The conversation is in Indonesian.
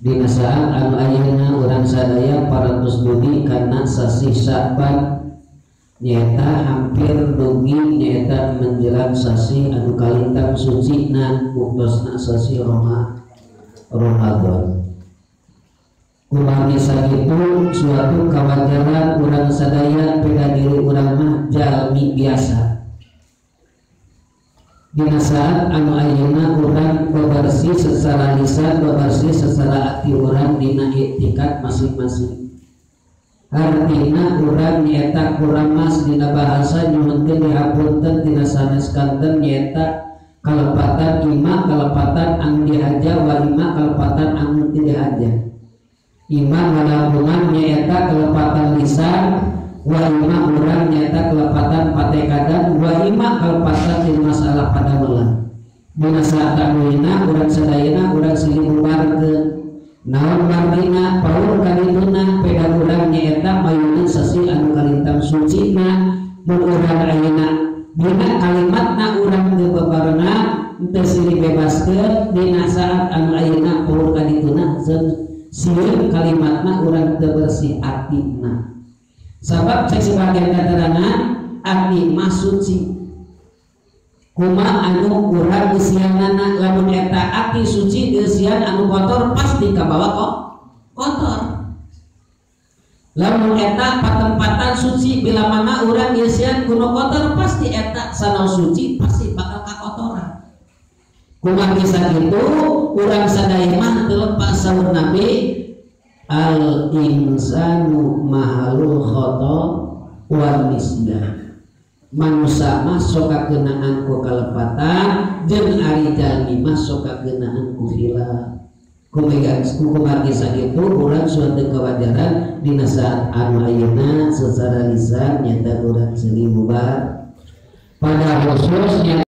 dina saat anu ayeuna urang sadaya paratus dugi kana sasi Sya'ban nyaeta hampir dugi nyaeta menjelang sasi anu kalintang sucina uktosna sasi Ramadan. Kumari sakitu suatu kawajaran urang sadaya peda diri urang mah jalmi biasa. Dina saat anu ayeuna urang bebersih secara lisan, bebersih secara hati urang dina iktikad masing-masing. Artina urang nyaeta kuramas dina bahasa nyuhunkeun dihapunten tina sanes kanten nyaeta kalepatan ima kalepatan anu dihaja wa ima kalepatan anu teu dihaja. Ima ngalamungan nyaeta kelepatan lisan, wa ima urang nyaeta kelepatan patekadan, wa ima kelepatan di masalah padamelan. Dina saat anuina urang sadayana urang silih bubarkeun. Naon margina paur kadituna peda urang nyaeta mayuna sasi anu kalintang sucina mun urang ayeuna dina kalimatna urang teu babarna teu silih bebaskeun dina saat anu ayeuna paur kadituna sieun kalimatna urang teu bersih atina. Sabab cek sebagian keterangan ati mah suci. Kumaha anu urang geusianana lamun eta ati suci geusian anu kotor pasti kabawa kok kotor. Lamun eta patempatan suci bila mana urang geusian kuno kotor pasti eta sanaos suci pasti bakal kakotoran. Kumaha kisah itu urang sadaya mah teu lepas saur Nabi al insanu mahalul khata wal misdah. Manusia mah soka keunaan ku kalepatan jeung ari jalmi mah soka keunaan ku hilaf. Kumaha kisah itu urang suatu kewajaran dina saat anu ayeuna secara lisan nyata urang silih bubar pada khususnya